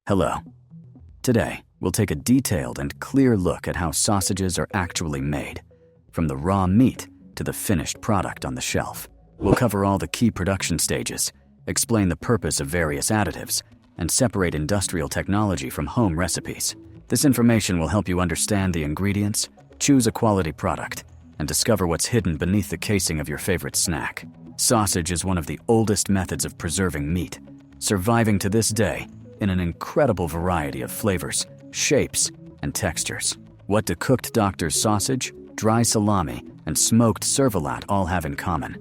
Hello. Today, we'll take a detailed and clear look at how sausages are actually made, from the raw meat to the finished product on the shelf. We'll cover all the key production stages, explain the purpose of various additives, and separate industrial technology from home recipes. This information will help you understand the ingredients, choose a quality product, and discover what's hidden beneath the casing of your favorite snack. Sausage is one of the oldest methods of preserving meat, surviving to this day in an incredible variety of flavors, shapes, and textures. What do cooked doctor's sausage, dry salami, and smoked servelat all have in common?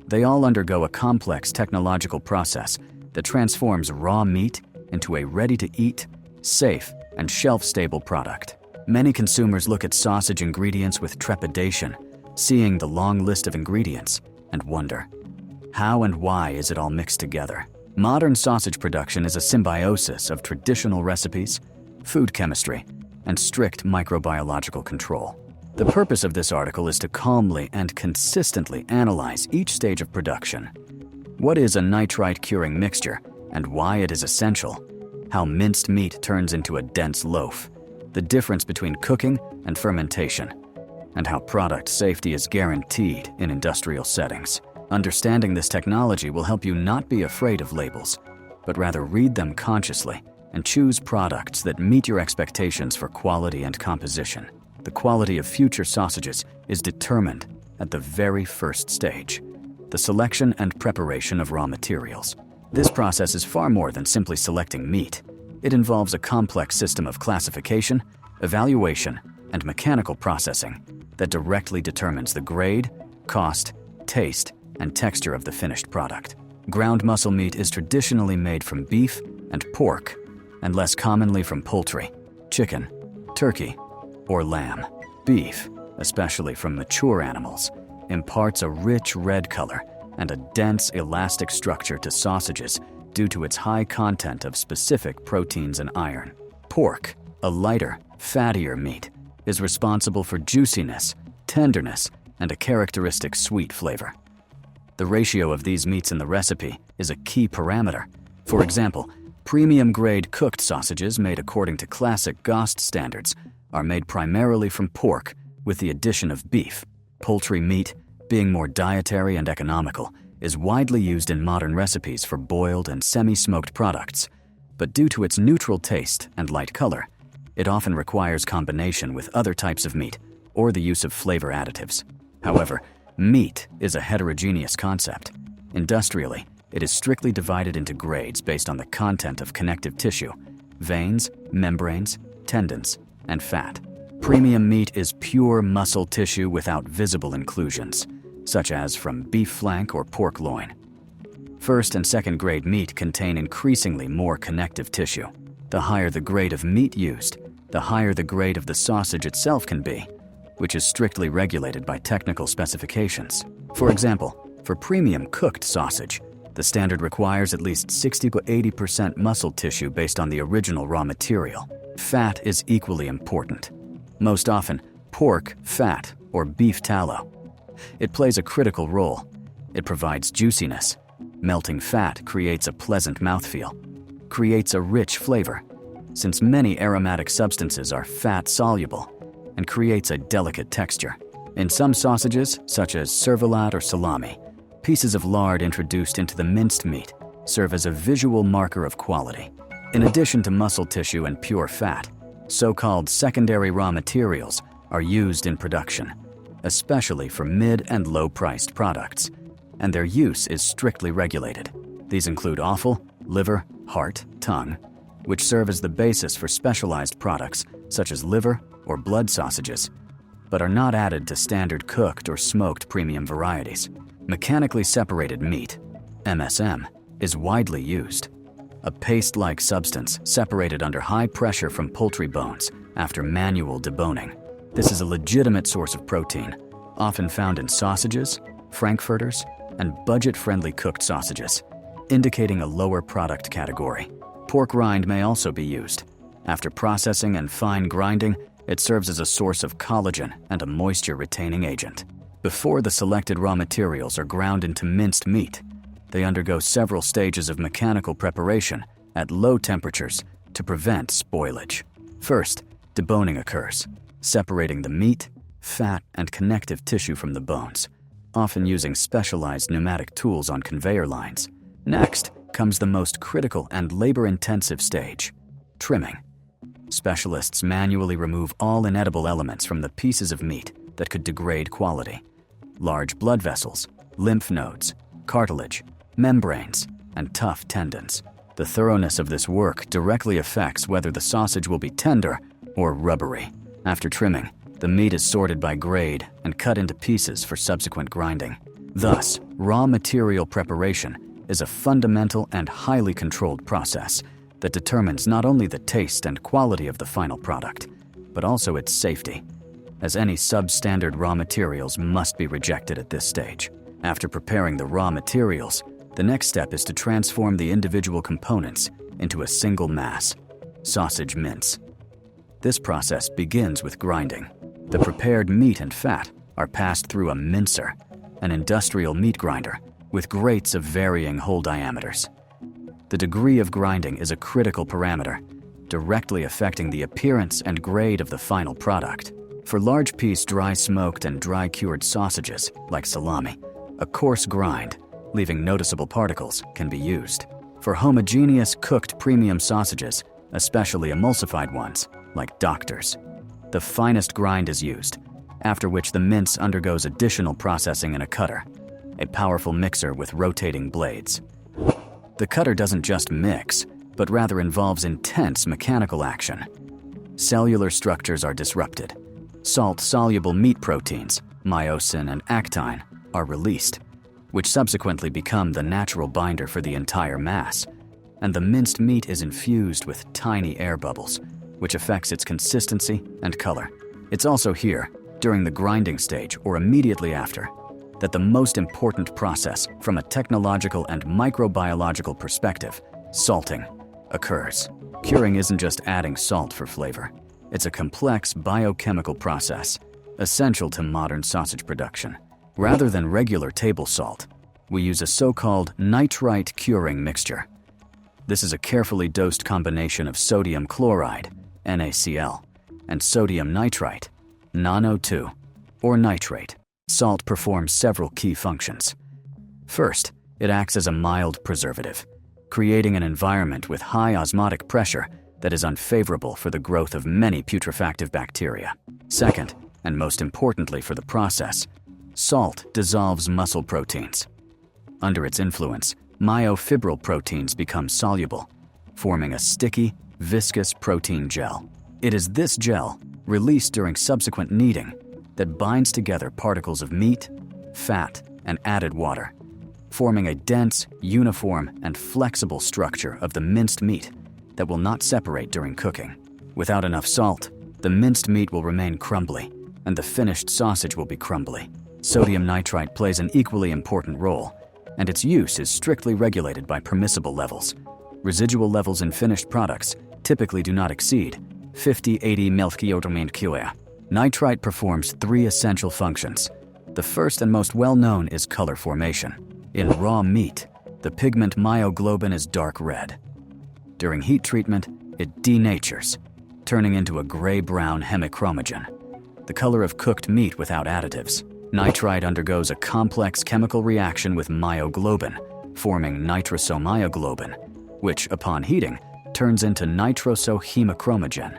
They all undergo a complex technological process that transforms raw meat into a ready-to-eat, safe, and shelf-stable product. Many consumers look at sausage ingredients with trepidation, seeing the long list of ingredients, and wonder, how and why is it all mixed together? Modern sausage production is a symbiosis of traditional recipes, food chemistry, and strict microbiological control. The purpose of this article is to calmly and consistently analyze each stage of production. What is a nitrite curing mixture and why it is essential? How minced meat turns into a dense loaf, the difference between cooking and fermentation, and how product safety is guaranteed in industrial settings. Understanding this technology will help you not be afraid of labels, but rather read them consciously and choose products that meet your expectations for quality and composition. The quality of future sausages is determined at the very first stage, the selection and preparation of raw materials. This process is far more than simply selecting meat. It involves a complex system of classification, evaluation, and mechanical processing that directly determines the grade, cost, taste, and texture of the finished product. Ground muscle meat is traditionally made from beef and pork, and less commonly from poultry, chicken, turkey, or lamb. Beef, especially from mature animals, imparts a rich red color and a dense, elastic structure to sausages due to its high content of specific proteins and iron. Pork, a lighter, fattier meat, is responsible for juiciness, tenderness, and a characteristic sweet flavor. The ratio of these meats in the recipe is a key parameter. For example, premium-grade cooked sausages made according to classic GOST standards are made primarily from pork with the addition of beef. Poultry meat, being more dietary and economical, is widely used in modern recipes for boiled and semi-smoked products, but due to its neutral taste and light color, it often requires combination with other types of meat or the use of flavor additives. However, meat is a heterogeneous concept. Industrially, it is strictly divided into grades based on the content of connective tissue, veins, membranes, tendons, and fat. Premium meat is pure muscle tissue without visible inclusions, such as from beef flank or pork loin. First and second grade meat contain increasingly more connective tissue. The higher the grade of meat used, the higher the grade of the sausage itself can be, which is strictly regulated by technical specifications. For example, for premium cooked sausage, the standard requires at least 60 to 80% muscle tissue based on the original raw material. Fat is equally important. Most often, pork fat or beef tallow. It plays a critical role. It provides juiciness. Melting fat creates a pleasant mouthfeel, creates a rich flavor, since many aromatic substances are fat-soluble, and creates a delicate texture. In some sausages, such as servelat or salami, pieces of lard introduced into the minced meat serve as a visual marker of quality. In addition to muscle tissue and pure fat, so-called secondary raw materials are used in production, especially for mid- and low-priced products, and their use is strictly regulated. These include offal, liver, heart, tongue, which serve as the basis for specialized products such as liver or blood sausages, but are not added to standard cooked or smoked premium varieties. Mechanically separated meat, MSM, is widely used. A paste-like substance separated under high pressure from poultry bones after manual deboning. This is a legitimate source of protein, often found in sausages, frankfurters, and budget-friendly cooked sausages, indicating a lower product category. Pork rind may also be used. After processing and fine grinding, it serves as a source of collagen and a moisture-retaining agent. Before the selected raw materials are ground into minced meat, they undergo several stages of mechanical preparation at low temperatures to to prevent spoilage. First, deboning occurs, separating the meat, fat, and connective tissue from the bones, often using specialized pneumatic tools on conveyor lines. Next comes the most critical and labor-intensive stage, trimming. Specialists manually remove all inedible elements from the pieces of meat that could degrade quality. Large blood vessels, lymph nodes, cartilage, membranes, and tough tendons. The thoroughness of this work directly affects whether the sausage will be tender or rubbery. After trimming, the meat is sorted by grade and cut into pieces for subsequent grinding. Thus, raw material preparation is a fundamental and highly controlled process that determines not only the taste and quality of the final product, but also its safety, as any substandard raw materials must be rejected at this stage. After preparing the raw materials, the next step is to transform the individual components into a single mass, sausage mince. This process begins with grinding. The prepared meat and fat are passed through a mincer, an industrial meat grinder, with grates of varying hole diameters. The degree of grinding is a critical parameter, directly affecting the appearance and grade of the final product. For large-piece dry-smoked and dry-cured sausages, like salami, a coarse grind, leaving noticeable particles, can be used. For homogeneous cooked premium sausages, especially emulsified ones, like Doctor's, the finest grind is used, after which the mince undergoes additional processing in a cutter, a powerful mixer with rotating blades. The cutter doesn't just mix, but rather involves intense mechanical action. Cellular structures are disrupted. Salt-soluble meat proteins, myosin and actine, are released, which subsequently become the natural binder for the entire mass, and the minced meat is infused with tiny air bubbles, which affects its consistency and color. It's also here, during the grinding stage or immediately after, that the most important process from a technological and microbiological perspective, salting, occurs. Curing isn't just adding salt for flavor. It's a complex biochemical process, essential to modern sausage production. Rather than regular table salt, we use a so-called nitrite curing mixture. This is a carefully dosed combination of sodium chloride, NaCl, and sodium nitrite, NaNO2, or nitrate. Salt performs several key functions. First, it acts as a mild preservative, creating an environment with high osmotic pressure that is unfavorable for the growth of many putrefactive bacteria. Second, and most importantly for the process, salt dissolves muscle proteins. Under its influence, myofibril proteins become soluble, forming a sticky, viscous protein gel. It is this gel, released during subsequent kneading, that binds together particles of meat, fat, and added water, forming a dense, uniform, and flexible structure of the minced meat that will not separate during cooking. Without enough salt, the minced meat will remain crumbly, and the finished sausage will be crumbly. Sodium nitrite plays an equally important role, and its use is strictly regulated by permissible levels. Residual levels in finished products typically do not exceed 50-80 mg/kg. Nitrite performs three essential functions. The first and most well-known is color formation. In raw meat, the pigment myoglobin is dark red. During heat treatment, it denatures, turning into a gray-brown hemichromogen, the color of cooked meat without additives. Nitrite undergoes a complex chemical reaction with myoglobin, forming nitrosomyoglobin, which, upon heating, turns into nitrosohemachromogen,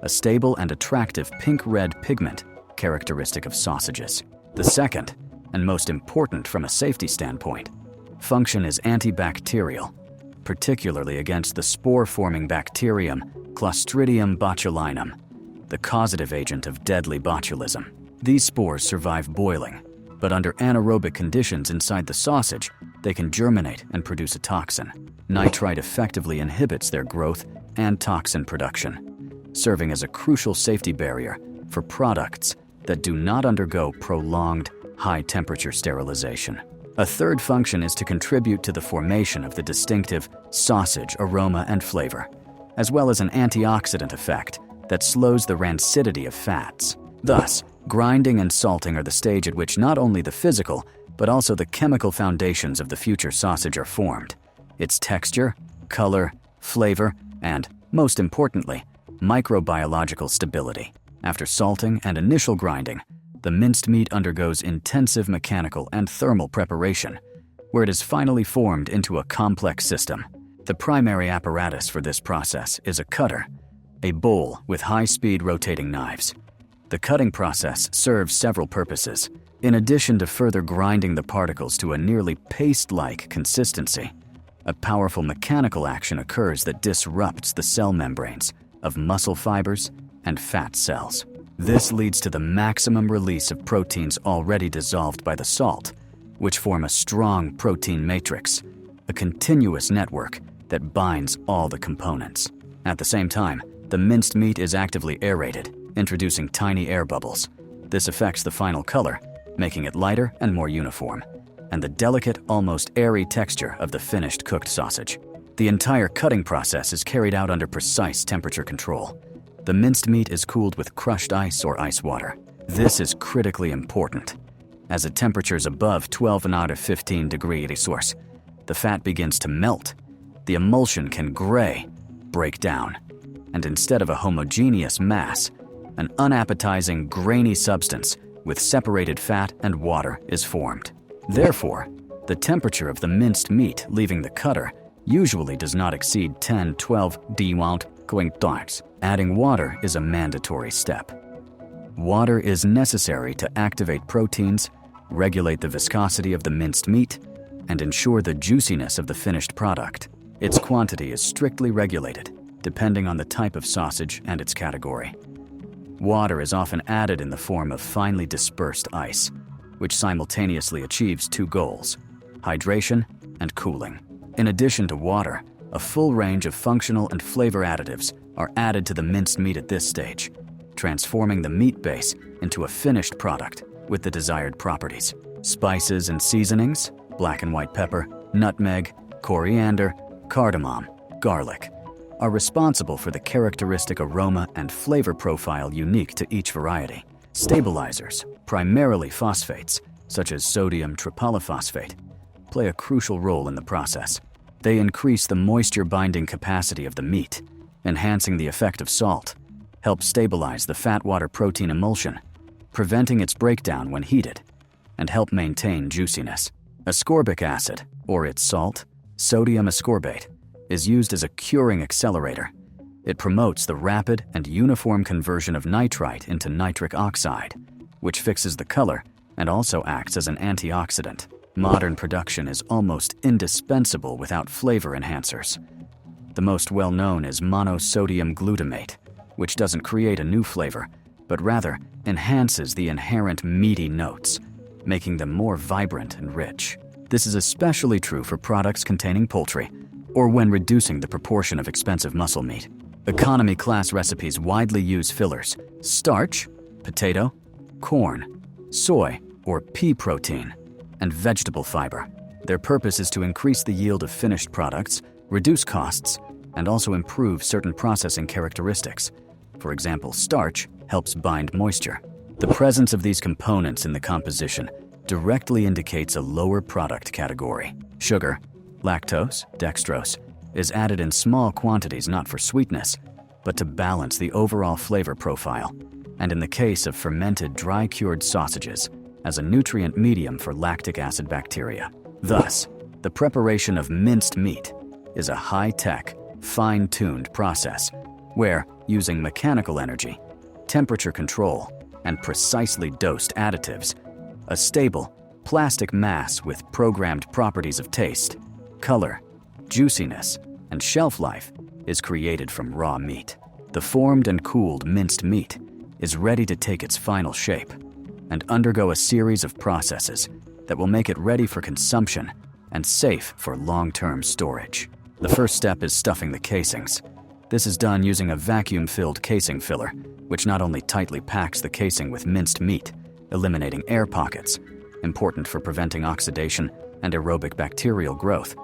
a stable and attractive pink-red pigment characteristic of sausages. The second, and most important from a safety standpoint, function is antibacterial, particularly against the spore-forming bacterium Clostridium botulinum, the causative agent of deadly botulism. These spores survive boiling, but under anaerobic conditions inside the sausage, they can germinate and produce a toxin. Nitrite effectively inhibits their growth and toxin production, serving as a crucial safety barrier for products that do not undergo prolonged, high-temperature sterilization. A third function is to contribute to the formation of the distinctive sausage aroma and flavor, as well as an antioxidant effect that slows the rancidity of fats. Thus, grinding and salting are the stage at which not only the physical, but also the chemical foundations of the future sausage are formed. Its texture, color, flavor, and, Most importantly, microbiological stability. After salting and initial grinding, the minced meat undergoes intensive mechanical and thermal preparation, where it is finally formed into a complex system. The primary apparatus for this process is a cutter, a bowl with high-speed rotating knives. The cutting process serves several purposes. In addition to further grinding the particles to a nearly paste-like consistency, a powerful mechanical action occurs that disrupts the cell membranes of muscle fibers and fat cells. This leads to the maximum release of proteins already dissolved by the salt, which form a strong protein matrix, a continuous network that binds all the components. At the same time, the minced meat is actively aerated, introducing tiny air bubbles. This affects the final color, making it lighter and more uniform, and the delicate, almost airy texture of the finished cooked sausage. The entire cutting process is carried out under precise temperature control. The minced meat is cooled with crushed ice or ice water. This is critically important, as at temperatures above 12 and out of 15 degrees Celsius, the fat begins to melt. The emulsion can break down, and instead of a homogeneous mass, an unappetizing, grainy substance with separated fat and water is formed. Therefore, the temperature of the minced meat leaving the cutter usually does not exceed 10-12 degrees. Adding water is a mandatory step. Water is necessary to activate proteins, regulate the viscosity of the minced meat, and ensure the juiciness of the finished product. Its quantity is strictly regulated, depending on the type of sausage and its category. Water is often added in the form of finely dispersed ice, which simultaneously achieves two goals: hydration and cooling. In addition to water, a full range of functional and flavor additives are added to the minced meat at this stage, transforming the meat base into a finished product with the desired properties. Spices and seasonings, black and white pepper, nutmeg, coriander, cardamom, garlic, are responsible for the characteristic aroma and flavor profile unique to each variety. Stabilizers, primarily phosphates, such as sodium tripolyphosphate, play a crucial role in the process. They increase the moisture-binding capacity of the meat, enhancing the effect of salt, help stabilize the fat-water protein emulsion, preventing its breakdown when heated, and help maintain juiciness. Ascorbic acid, or its salt, sodium ascorbate, is used as a curing accelerator. It promotes the rapid and uniform conversion of nitrite into nitric oxide, which fixes the color and also acts as an antioxidant. Modern production is almost indispensable without flavor enhancers. The most well-known is monosodium glutamate, which doesn't create a new flavor, but rather enhances the inherent meaty notes, making them more vibrant and rich. This is especially true for products containing poultry, or when reducing the proportion of expensive muscle meat. Economy-class recipes widely use fillers: starch, potato, corn, soy or pea protein, and vegetable fiber. Their purpose is to increase the yield of finished products, reduce costs, and also improve certain processing characteristics. For example, starch helps bind moisture. The presence of these components in the composition directly indicates a lower product category. Sugar, lactose, dextrose, is added in small quantities not for sweetness, but to balance the overall flavor profile, and in the case of fermented dry-cured sausages, as a nutrient medium for lactic acid bacteria. Thus, the preparation of minced meat is a high-tech, fine-tuned process where, using mechanical energy, temperature control, and precisely dosed additives, a stable, plastic mass with programmed properties of taste, color, juiciness, and shelf life is created from raw meat. The formed and cooled minced meat is ready to take its final shape and undergo a series of processes that will make it ready for consumption and safe for long-term storage. The first step is stuffing the casings. This is done using a vacuum-filled casing filler, which not only tightly packs the casing with minced meat, eliminating air pockets, important for preventing oxidation and aerobic bacterial growth,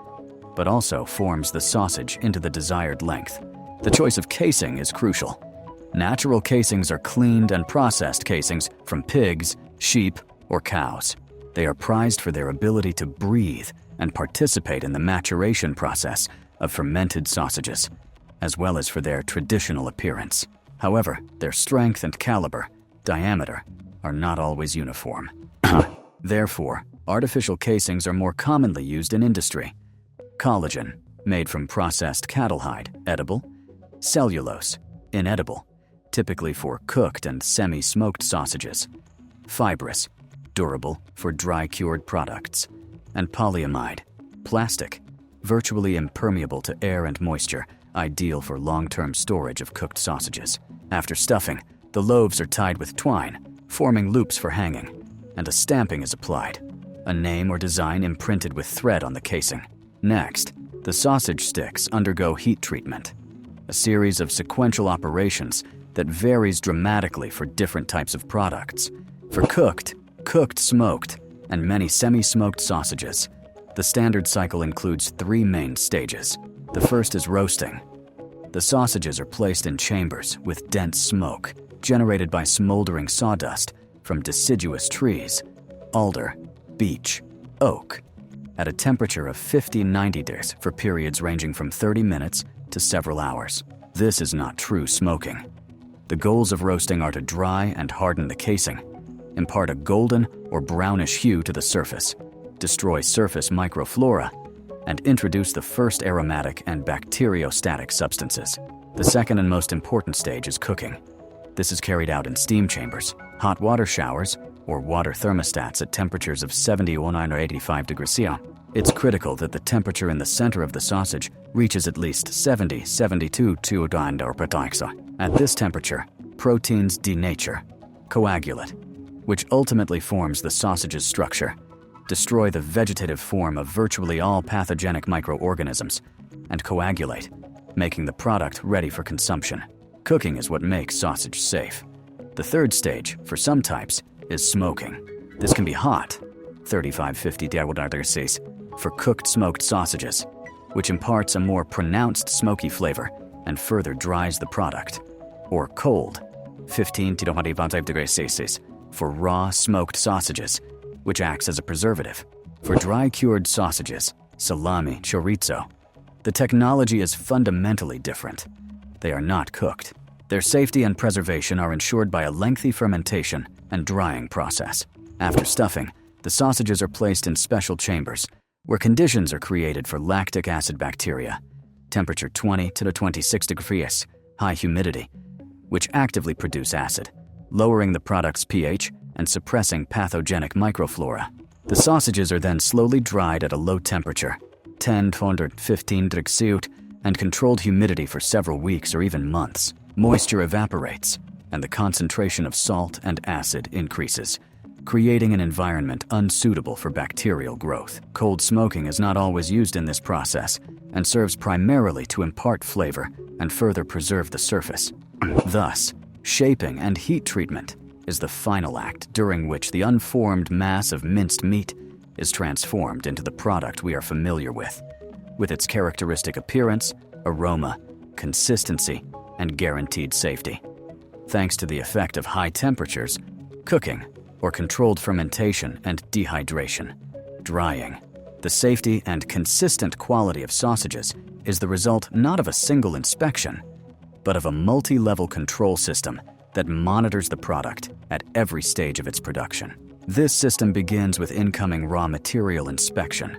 but also forms the sausage into the desired length. The choice of casing is crucial. Natural casings are cleaned and processed casings from pigs, sheep, or cows. They are prized for their ability to breathe and participate in the maturation process of fermented sausages. as well as for their traditional appearance. However, their strength and caliber, diameter, are not always uniform. Therefore, artificial casings are more commonly used in industry. Collagen, made from processed cattle hide, edible. Cellulose, inedible, typically for cooked and semi-smoked sausages. Fibrous, durable for dry-cured products. And polyamide, plastic, virtually impermeable to air and moisture, ideal for long-term storage of cooked sausages. After stuffing, the loaves are tied with twine, forming loops for hanging, and a stamping is applied, a name or design imprinted with thread on the casing. Next, the sausage sticks undergo heat treatment, a series of sequential operations that varies dramatically for different types of products. For cooked, smoked, and many semi-smoked sausages, the standard cycle includes 3 main stages. The first is roasting. The sausages are placed in chambers with dense smoke, generated by smoldering sawdust from deciduous trees, alder, beech, oak, at a temperature of 50-90 degrees for periods ranging from 30 minutes to several hours. This is not true smoking. The goals of roasting are to dry and harden the casing, impart a golden or brownish hue to the surface, destroy surface microflora, and introduce the first aromatic and bacteriostatic substances. The second and most important stage is cooking. This is carried out in steam chambers, hot water showers, or water thermostats at temperatures of 79 or 85 degrees C. It's critical that the temperature in the center of the sausage reaches at least 72 degrees. At this temperature, proteins denature, coagulate, which ultimately forms the sausage's structure, destroy the vegetative form of virtually all pathogenic microorganisms, and coagulate, making the product ready for consumption. Cooking is what makes sausage safe. The third stage, for some types, is smoking. This can be hot, 35-50 degrees, for cooked smoked sausages, which imparts a more pronounced smoky flavor and further dries the product. Or cold, 15 to 25 degrees Celsius, for raw smoked sausages, which acts as a preservative. For dry-cured sausages, salami, chorizo, the technology is fundamentally different. They are not cooked. Their safety and preservation are ensured by a lengthy fermentation and drying process. After stuffing, the sausages are placed in special chambers where conditions are created for lactic acid bacteria, temperature 20 to 26 degrees, high humidity, which actively produce acid, lowering the product's pH and suppressing pathogenic microflora. The sausages are then slowly dried at a low temperature, 10 to 15 degrees Celsius, and controlled humidity for several weeks or even months. Moisture evaporates, and the concentration of salt and acid increases, creating an environment unsuitable for bacterial growth. Cold smoking is not always used in this process and serves primarily to impart flavor and further preserve the surface. Thus, shaping and heat treatment is the final act during which the unformed mass of minced meat is transformed into the product we are familiar with its characteristic appearance, aroma, consistency, and guaranteed safety. Thanks to the effect of high temperatures, cooking, or controlled fermentation and dehydration, drying, the safety and consistent quality of sausages is the result not of a single inspection, but of a multi-level control system that monitors the product at every stage of its production. This system begins with incoming raw material inspection.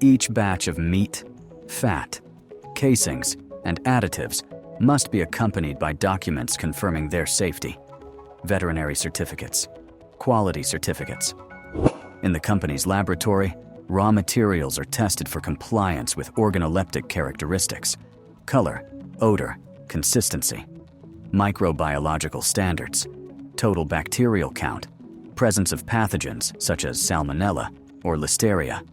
Each batch of meat, fat, casings, and additives must be accompanied by documents confirming their safety, veterinary certificates, quality certificates. In the company's laboratory, raw materials are tested for compliance with organoleptic characteristics, color, odor, consistency, microbiological standards, total bacterial count, presence of pathogens such as Salmonella or Listeria,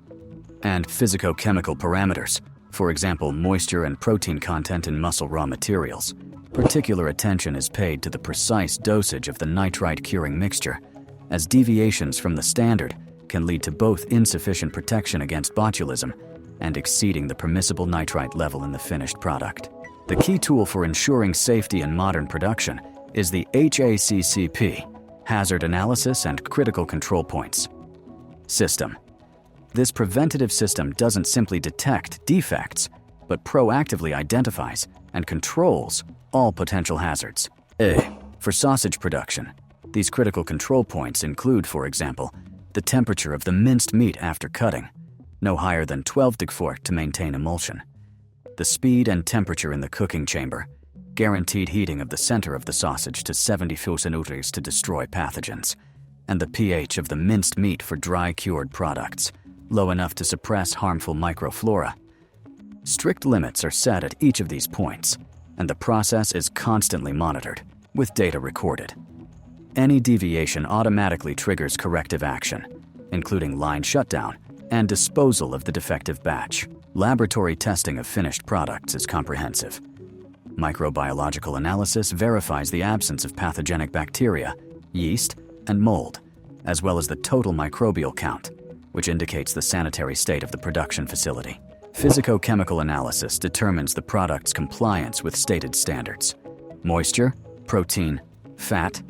and physicochemical parameters, for example, moisture and protein content in muscle raw materials. Particular attention is paid to the precise dosage of the nitrite curing mixture, as deviations from the standard can lead to both insufficient protection against botulism and exceeding the permissible nitrite level in the finished product. The key tool for ensuring safety in modern production is the HACCP, Hazard Analysis and Critical Control Points system. This preventative system doesn't simply detect defects, but proactively identifies and controls all potential hazards. A. For sausage production, these critical control points include, for example, the temperature of the minced meat after cutting, no higher than 12 degrees to maintain emulsion, the speed and temperature in the cooking chamber, guaranteed heating of the center of the sausage to 70 degrees to destroy pathogens, and the pH of the minced meat for dry cured products, low enough to suppress harmful microflora. Strict limits are set at each of these points, and the process is constantly monitored, with data recorded. Any deviation automatically triggers corrective action, including line shutdown and disposal of the defective batch. Laboratory testing of finished products is comprehensive. Microbiological analysis verifies the absence of pathogenic bacteria, yeast, and mold, as well as the total microbial count, which indicates the sanitary state of the production facility. Physicochemical analysis determines the product's compliance with stated standards: moisture, protein, fat,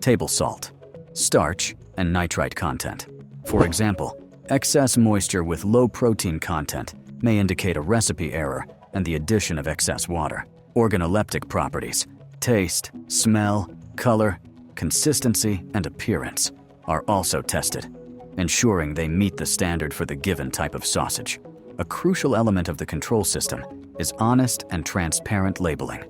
table salt, starch, and nitrite content. For example, excess moisture with low protein content may indicate a recipe error and the addition of excess water. Organoleptic properties, taste, smell, color, consistency, and appearance are also tested, ensuring they meet the standard for the given type of sausage. A crucial element of the control system is honest and transparent labeling.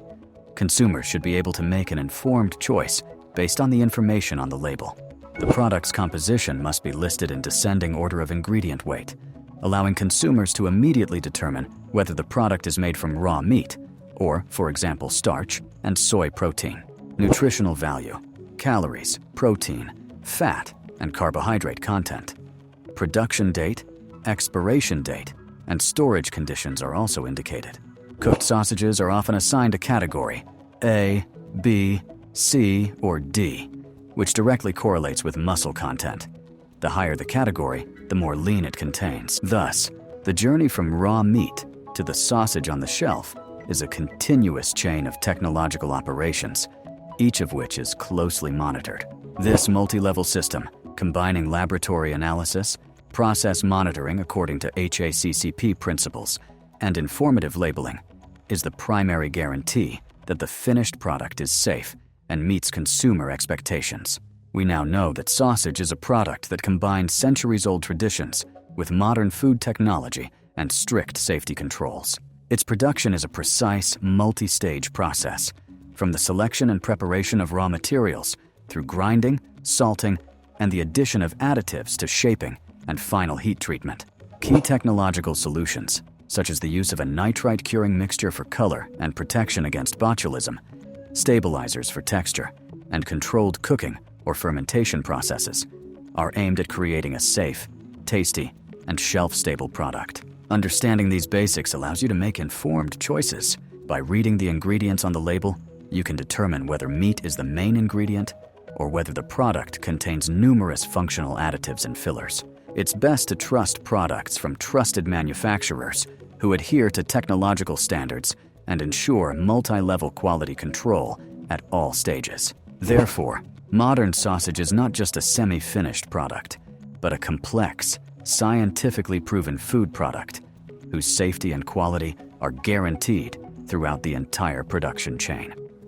Consumers should be able to make an informed choice based on the information on the label. The product's composition must be listed in descending order of ingredient weight, allowing consumers to immediately determine whether the product is made from raw meat or, for example, starch and soy protein. Nutritional value, calories, protein, fat, and carbohydrate content. Production date, expiration date, and storage conditions are also indicated. Cooked sausages are often assigned a category, A, B, C, or D, which directly correlates with muscle content. The higher the category, the more lean it contains. Thus, the journey from raw meat to the sausage on the shelf is a continuous chain of technological operations, each of which is closely monitored. This multi-level system, combining laboratory analysis, process monitoring according to HACCP principles, and informative labeling, is the primary guarantee that the finished product is safe and meets consumer expectations. We now know that sausage is a product that combines centuries-old traditions with modern food technology and strict safety controls. Its production is a precise, multi-stage process, from the selection and preparation of raw materials through grinding, salting, and the addition of additives to shaping and final heat treatment. Key technological solutions, such as the use of a nitrite curing mixture for color and protection against botulism, stabilizers for texture, and controlled cooking or fermentation processes, are aimed at creating a safe, tasty, and shelf-stable product. Understanding these basics allows you to make informed choices. By reading the ingredients on the label, you can determine whether meat is the main ingredient or whether the product contains numerous functional additives and fillers. It's best to trust products from trusted manufacturers who adhere to technological standards and ensure multi-level quality control at all stages. Therefore, modern sausage is not just a semi-finished product, but a complex, scientifically proven food product whose safety and quality are guaranteed throughout the entire production chain.